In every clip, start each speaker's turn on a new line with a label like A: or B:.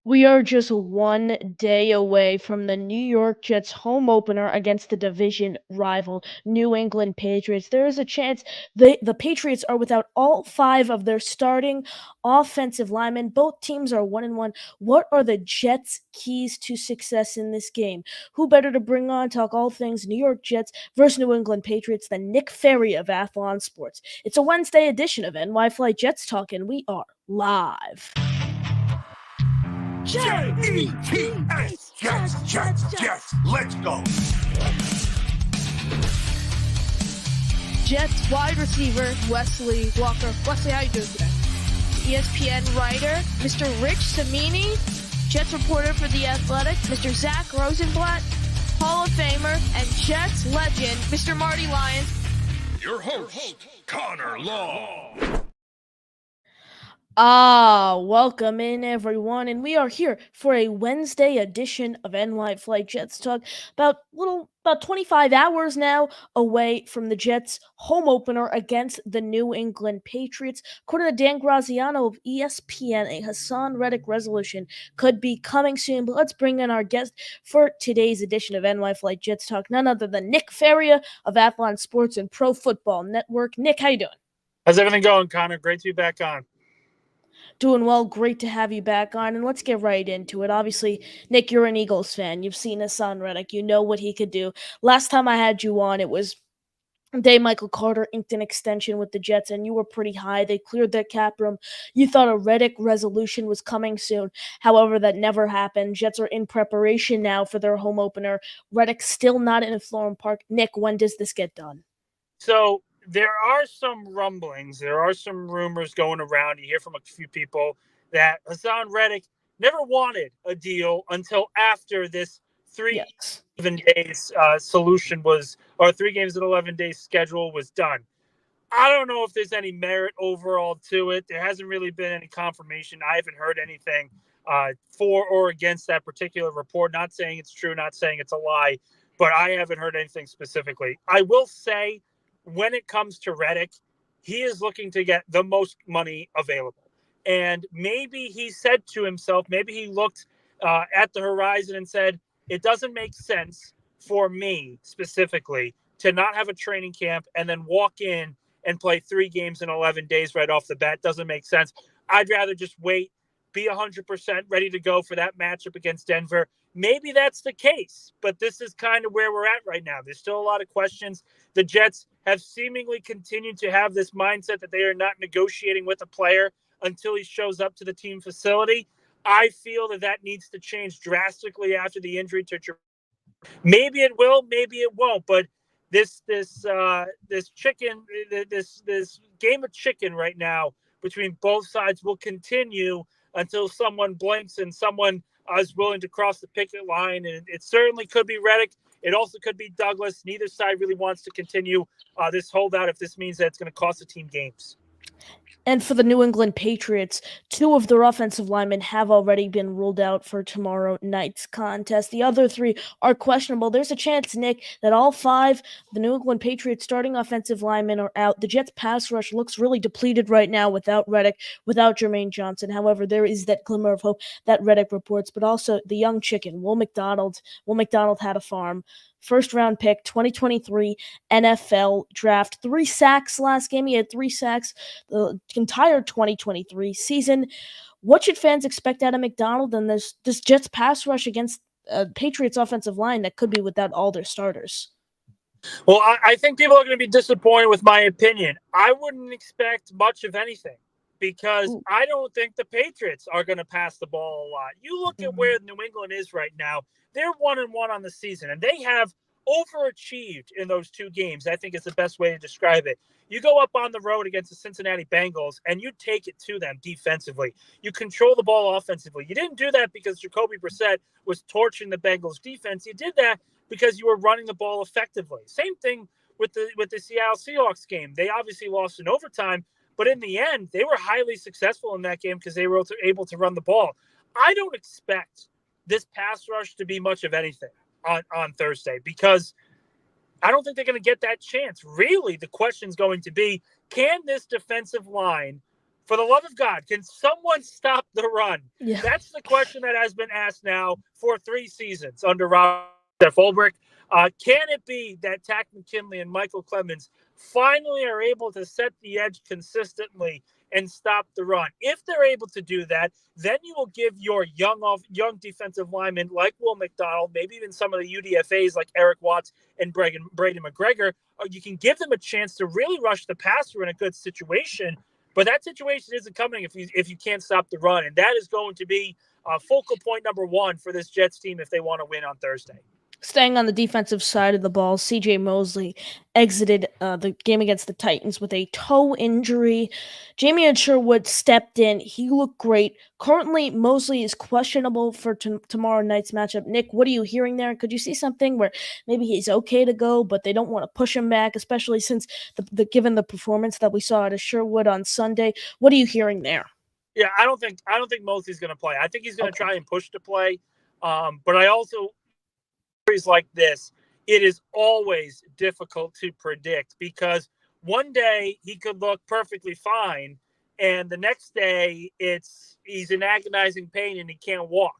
A: We are just one day away from the New York Jets home opener against the division rival New England Patriots. There is a chance the Patriots are without all five of their starting offensive linemen. Both teams are 1-1. What are the Jets' keys to success in this game? Who better to bring on talk all things New York Jets versus New England Patriots than Nick Faria of Athlon Sports? It's a Wednesday edition of NY Flight Jets Talk, and we are live.
B: Jets, Jets, let's go.
C: Jets wide receiver Wesley Walker. Wesley, how you doing today? ESPN writer Mr. Rich Samini, Jets reporter for The Athletic, Mr. Zach Rosenblatt, Hall of Famer, and Jets legend Mr. Marty Lyons.
B: Your host, Connor Law.
A: Welcome in everyone, and we are here for a Wednesday edition of NY Flight Jets Talk. About 25 hours now away from the Jets' home opener against the New England Patriots. According to Dan Graziano of ESPN, a Hassan Reddick resolution could be coming soon. But let's bring in our guest for today's edition of NY Flight Jets Talk, none other than Nick Faria of Athlon Sports and Pro Football Network. Nick, how you doing?
D: How's everything going, Connor? Great to be back on.
A: Doing well. Great to have you back on. And let's get right into it. Obviously, Nick, you're an Eagles fan. You've seen Hassan Reddick. You know what he could do. Last time I had you on, it was the day Michael Carter inked an extension with the Jets, and you were pretty high. They cleared their cap room. You thought a Reddick resolution was coming soon. However, that never happened. Jets are in preparation now for their home opener. Reddick still not in Florham Park. Nick, when does this get done?
D: So there are some rumblings. There are some rumors going around. You hear from a few people that Hassan Reddick never wanted a deal until after this 11 days solution was, or 3 games in 11 days schedule was done. I don't know if there's any merit overall to it. There hasn't really been any confirmation. I haven't heard anything for or against that particular report. Not saying it's true, not saying it's a lie, but I haven't heard anything specifically. I will say, when it comes to Reddick, he is looking to get the most money available. And maybe he said to himself, maybe he looked at the horizon and said, it doesn't make sense for me specifically to not have a training camp and then walk in and play 3 games in 11 days right off the bat. Doesn't make sense. I'd rather just wait, be 100% ready to go for that matchup against Denver. Maybe that's the case, but this is kind of where we're at right now. There's still a lot of questions. The Jets have seemingly continued to have this mindset that they are not negotiating with a player until he shows up to the team facility. I feel that needs to change drastically after the injury to maybe it will, maybe it won't, but this game of chicken right now between both sides will continue until someone blinks and someone is willing to cross the picket line. And it certainly could be Reddick. It also could be Douglas. Neither side really wants to continue this holdout if this means that it's going to cost the team games.
A: And for the New England Patriots, 2 of their offensive linemen have already been ruled out for tomorrow night's contest. The other 3 are questionable. There's a chance, Nick, that all 5 the New England Patriots starting offensive linemen are out. The Jets' pass rush looks really depleted right now without Reddick, without Jermaine Johnson. However, there is that glimmer of hope that Reddick reports, but also the young chicken, Will McDonald. Will McDonald had a farm. First-round pick, 2023 NFL draft. 3 sacks last game. He had 3 sacks the entire 2023 season. What should fans expect out of McDonald and this Jets pass rush against Patriots offensive line that could be without all their starters?
D: Well, I think people are going to be disappointed with my opinion. I wouldn't expect much of anything because I don't think the Patriots are going to pass the ball a lot. You look at where New England is right now. They're 1-1 on the season, and they have overachieved in those 2 games. I think is the best way to describe it. You go up on the road against the Cincinnati Bengals, and you take it to them defensively. You control the ball offensively. You didn't do that because Jacoby Brissett was torching the Bengals defense. You did that because you were running the ball effectively. Same thing with the Seattle Seahawks game. They obviously lost in overtime, but in the end, they were highly successful in that game because they were able to run the ball. I don't expect this pass rush to be much of anything on Thursday because I don't think they're going to get that chance. Really, the question's going to be, can this defensive line For the love of God, can someone stop the run?
A: Yeah.
D: That's the question that has been asked now for 3 seasons under Rob Ulbrich. Can it be that Tack McKinley and Michael Clemens finally are able to set the edge consistently and stop the run? If they're able to do that, then you will give your young defensive linemen like Will McDonald, maybe even some of the UDFAs like Eric Watts and Braden McGregor, you can give them a chance to really rush the passer in a good situation. But that situation isn't coming if you can't stop the run, and that is going to be focal point number 1 for this Jets team if they want to win on Thursday.
A: Staying on the defensive side of the ball, C.J. Mosley exited the game against the Titans with a toe injury. Jamie Sherwood stepped in. He looked great. Currently, Mosley is questionable for tomorrow night's matchup. Nick, what are you hearing there? Could you see something where maybe he's okay to go, but they don't want to push him back, especially since given the performance that we saw out of Sherwood on Sunday? What are you hearing there?
D: Yeah, I don't think Mosley's going to play. I think he's going to try and push to play. But I also like this, it is always difficult to predict because one day he could look perfectly fine, and the next day he's in agonizing pain and he can't walk.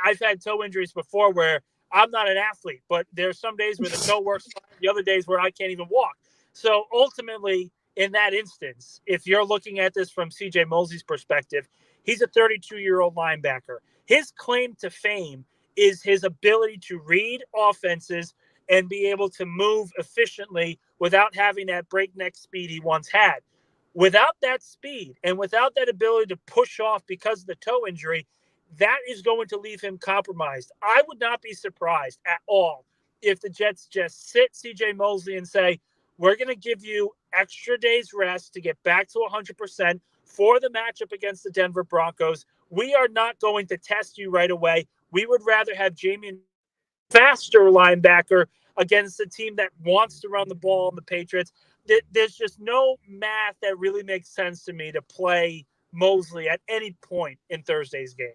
D: I've had toe injuries before where I'm not an athlete, but there's some days where the toe works fine, the other days where I can't even walk. So ultimately, in that instance, if you're looking at this from CJ Mosley's perspective, he's a 32-year-old linebacker. His claim to fame is his ability to read offenses and be able to move efficiently without having that breakneck speed he once had. Without that speed and without that ability to push off because of the toe injury, that is going to leave him compromised. I would not be surprised at all if the Jets just sit CJ Mosley and say, we're going to give you extra days rest to get back to 100% for the matchup against the Denver Broncos. We are not going to test you right away. We would rather have Jamie faster linebacker against a team that wants to run the ball on the Patriots. There's just no math that really makes sense to me to play Mosley at any point in Thursday's game.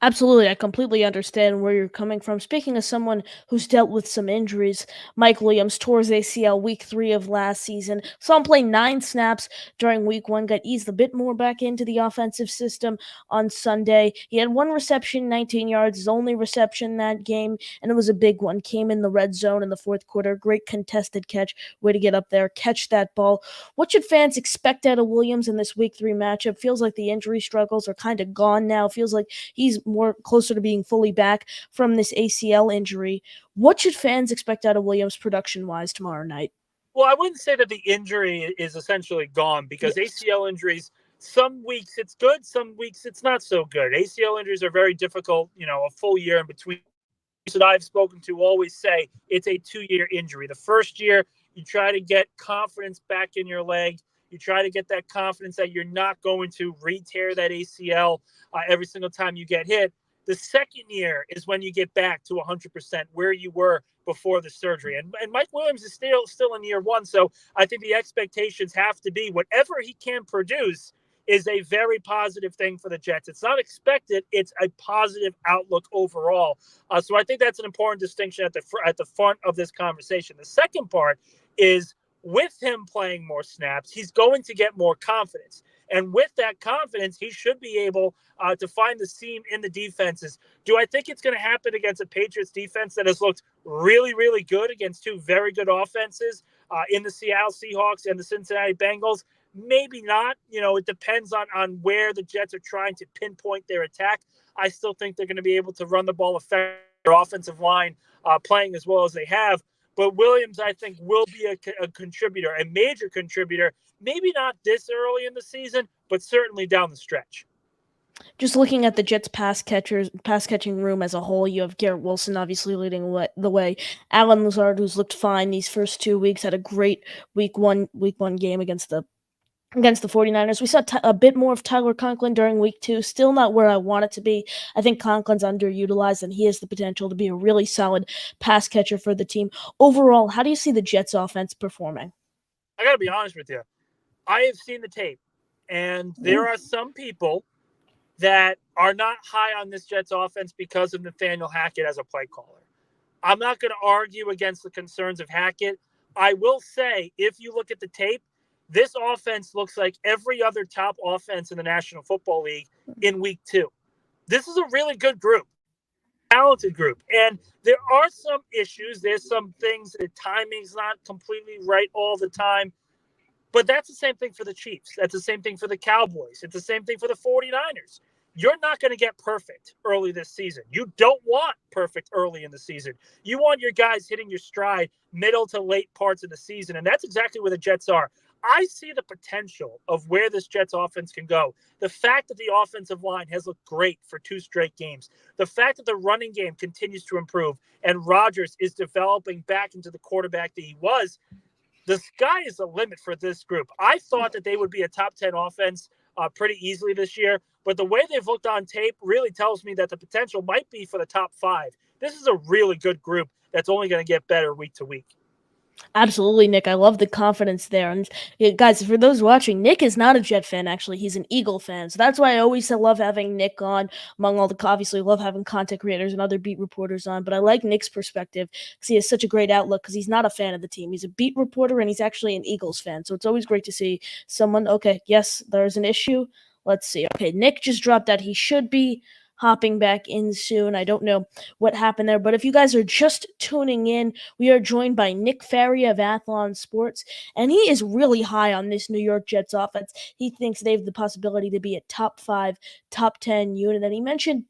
A: Absolutely, I completely understand where you're coming from. Speaking as someone who's dealt with some injuries, Mike Williams tore his ACL week 3 of last season. Saw him play 9 snaps during week 1, got eased a bit more back into the offensive system on Sunday. He had 1 reception, 19 yards, his only reception that game, and it was a big one. Came in the red zone in the fourth quarter. Great contested catch. Way to get up there, catch that ball. What should fans expect out of Williams in this week 3 matchup? Feels like the injury struggles are kind of gone now. Feels like he's more closer to being fully back from this ACL injury. What should fans expect out of Williams production-wise tomorrow night?
D: Well, I wouldn't say that the injury is essentially gone because ACL injuries, some weeks it's good, some weeks it's not so good. ACL injuries are very difficult, a full year in between. That I've spoken to always say it's a 2-year injury. The first year, you try to get confidence back in your leg. You try to get that confidence that you're not going to re-tear that ACL every single time you get hit. The second year is when you get back to 100% where you were before the surgery. And Mike Williams is still in year 1, so I think the expectations have to be whatever he can produce is a very positive thing for the Jets. It's not expected; it's a positive outlook overall. So I think that's an important distinction at the front of this conversation. The second part is with him playing more snaps, he's going to get more confidence. And with that confidence, he should be able to find the seam in the defenses. Do I think it's going to happen against a Patriots defense that has looked really, really good against 2 very good offenses in the Seattle Seahawks and the Cincinnati Bengals? Maybe not. It depends on where the Jets are trying to pinpoint their attack. I still think they're going to be able to run the ball effectively. Their offensive line playing as well as they have. But Williams, I think, will be a contributor, a major contributor. Maybe not this early in the season, but certainly down the stretch.
A: Just looking at the Jets pass catching room as a whole, you have Garrett Wilson obviously leading the way. Alan Lazard, who's looked fine these first 2 weeks, had a great week one game against the 49ers. We saw a bit more of Tyler Conklin during week 2. Still not where I want it to be. I think Conklin's underutilized, and he has the potential to be a really solid pass catcher for the team. Overall, how do you see the Jets offense performing?
D: I got to be honest with you. I have seen the tape, and there are some people that are not high on this Jets offense because of Nathaniel Hackett as a play caller. I'm not going to argue against the concerns of Hackett. I will say, if you look at the tape, This offense looks like every other top offense in the National Football League in week 2. This is a really good group, talented group. And there are some issues. There's some things that timing's not completely right all the time. But that's the same thing for the Chiefs. That's the same thing for the Cowboys. It's the same thing for the 49ers. You're not going to get perfect early this season. You don't want perfect early in the season. You want your guys hitting your stride middle to late parts of the season. And that's exactly where the Jets are. I see the potential of where this Jets offense can go. The fact that the offensive line has looked great for 2 straight games, the fact that the running game continues to improve, and Rodgers is developing back into the quarterback that he was, the sky is the limit for this group. I thought that they would be a top 10 offense pretty easily this year, but the way they've looked on tape really tells me that the potential might be for the top 5. This is a really good group that's only going to get better week to week.
A: Absolutely, Nick. I love the confidence there. And guys, for those watching, Nick is not a Jet fan, actually. He's an Eagle fan. So that's why I always love having Nick on, among all the, obviously, love having content creators and other beat reporters on. But I like Nick's perspective because he has such a great outlook because he's not a fan of the team. He's a beat reporter and he's actually an Eagles fan. So it's always great to see someone, okay, yes, there's an issue. Let's see. Okay, Nick just dropped that he should be hopping back in soon. I don't know what happened there, but if you guys are just tuning in, we are joined by Nick Faria of Athlon Sports, and he is really high on this New York Jets offense. He thinks they have the possibility to be a top 5, top 10 unit, and he mentioned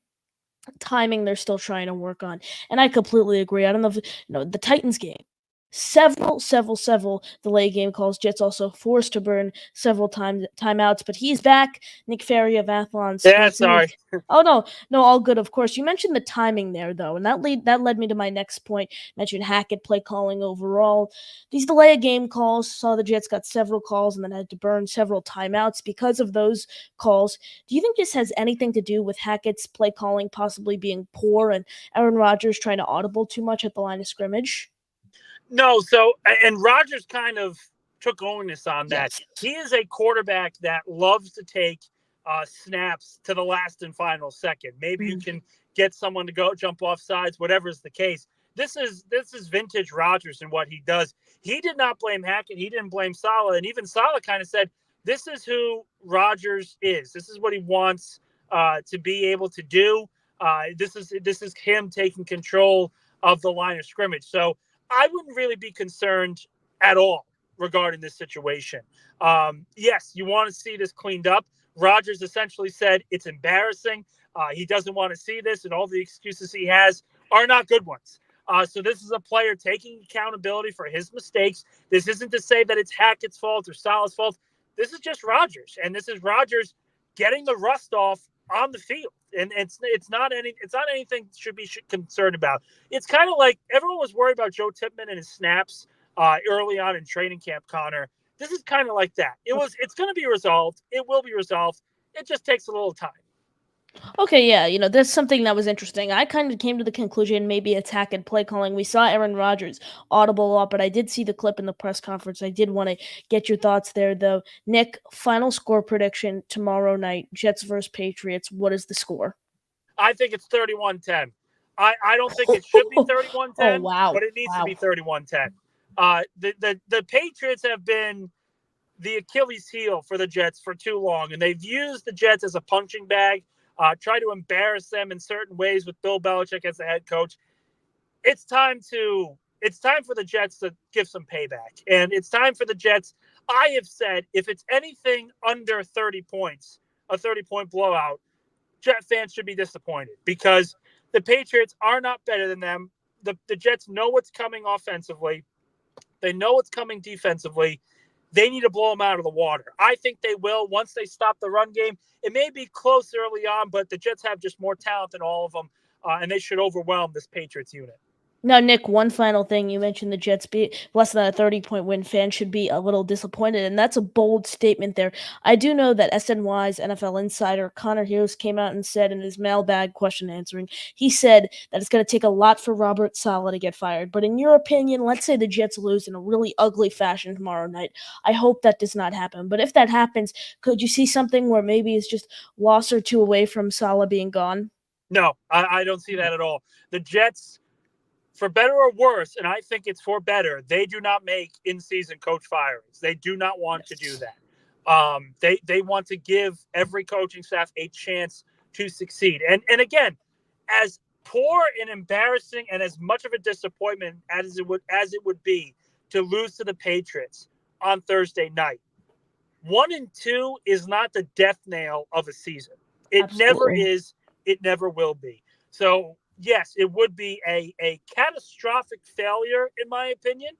A: timing they're still trying to work on, and I completely agree. I don't know if the Titans game. Several delay game calls. Jets also forced to burn several timeouts, but he's back. Nick Ferry of Athlon Sports.
D: Yeah, sorry.
A: Oh no, all good. Of course, you mentioned the timing there though, and that led me to my next point. You mentioned Hackett play calling overall. These delay game calls saw the Jets got several calls and then had to burn several timeouts because of those calls. Do you think this has anything to do with Hackett's play calling possibly being poor and Aaron Rodgers trying to audible too much at the line of scrimmage?
D: No, and Rodgers kind of took onus on that.
A: Yes.
D: He is a quarterback that loves to take snaps to the last and final second. Maybe you can get someone to go jump off sides, whatever is the case. This is vintage Rodgers and what he does. He did not blame Hackett. He didn't blame Saleh. And even Saleh kind of said, this is who Rodgers is. This is what he wants to be able to do. This is him taking control of the line of scrimmage. So I wouldn't really be concerned at all regarding this situation. Yes, you want to see this cleaned up. Rodgers essentially said it's embarrassing. He doesn't want to see this, and all the excuses he has are not good ones. So this is a player taking accountability for his mistakes. This isn't to say that it's Hackett's fault or Saleh's fault. This is just Rodgers, and this is Rodgers getting the rust off on the field. And it's not anything should be concerned about. It's kind of like everyone was worried about Joe Tippmann and his snaps early on in training camp, Connor. This is kind of like that. It's going to be resolved. It will be resolved. It just takes a little time.
A: Okay, yeah, that's something that was interesting. I kind of came to the conclusion maybe attack and play calling. We saw Aaron Rodgers audible a lot, but I did see the clip in the press conference. I did want to get your thoughts there, though. Nick, final score prediction tomorrow night, Jets versus Patriots. What is the score?
D: I think it's 31-10. I don't think it should be 31-10,
A: oh, wow.
D: but it needs to be 31-10. The Patriots have been the Achilles heel for the Jets for too long, and they've used the Jets as a punching bag, try to embarrass them in certain ways with Bill Belichick as the head coach. It's time for the Jets to give some payback, and it's time for the Jets. I have said if it's anything under 30 points, a 30-point blowout, Jet fans should be disappointed because the Patriots are not better than them. The Jets know what's coming offensively. They know what's coming defensively. They need to blow them out of the water. I think they will once they stop the run game. It may be close early on, but the Jets have just more talent than all of them, and they should overwhelm this Patriots unit.
A: Now, Nick, one final thing. You mentioned the Jets be less than a 30-point win. Fans should be a little disappointed, and that's a bold statement there. I do know that SNY's NFL insider Connor Hughes came out and said in his mailbag question answering, he said that it's going to take a lot for Robert Saleh to get fired. But in your opinion, let's say the Jets lose in a really ugly fashion tomorrow night. I hope that does not happen. But if that happens, could you see something where maybe it's just loss or two away from Saleh being gone?
D: No, I don't see that at all. The Jets for better or worse, and I think it's for better, they do not make in-season coach firings. They do not want to do that. They want to give every coaching staff a chance to succeed. And again, as poor and embarrassing and as much of a disappointment as it would be to lose to the Patriots on Thursday night, 1-2 is not the death nail of a season. It never
A: Absolutely.
D: is. It never will be. So yes, it would be a catastrophic failure in my opinion,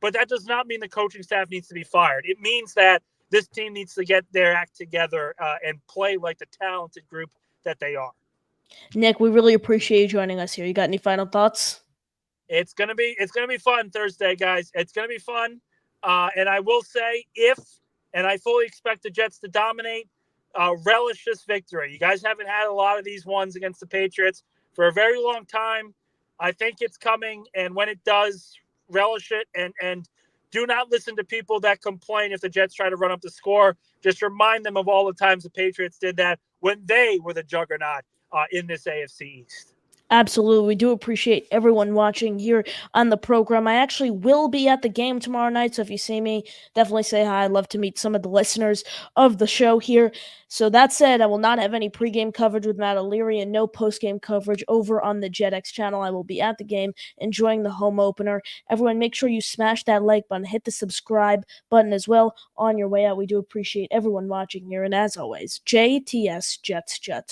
D: but that does not mean the coaching staff needs to be fired. It means that this team needs to get their act together and play like the talented group that they are.
A: Nick, we really appreciate you joining us here. You got any final thoughts?
D: It's gonna be fun Thursday, guys. It's gonna be fun, and I will say and I fully expect the Jets to dominate. Relish this victory. You guys haven't had a lot of these ones against the Patriots for a very long time. I think it's coming, and when it does, relish it and do not listen to people that complain if the Jets try to run up the score. Just remind them of all the times the Patriots did that when they were the juggernaut in this AFC East.
A: Absolutely. We do appreciate everyone watching here on the program. I actually will be at the game tomorrow night, so if you see me, definitely say hi. I'd love to meet some of the listeners of the show here. So that said, I will not have any pregame coverage with Matt O'Leary and no postgame coverage over on the JetX channel. I will be at the game enjoying the home opener. Everyone, make sure you smash that like button, hit the subscribe button as well on your way out. We do appreciate everyone watching here, and as always, JTS Jets Jets.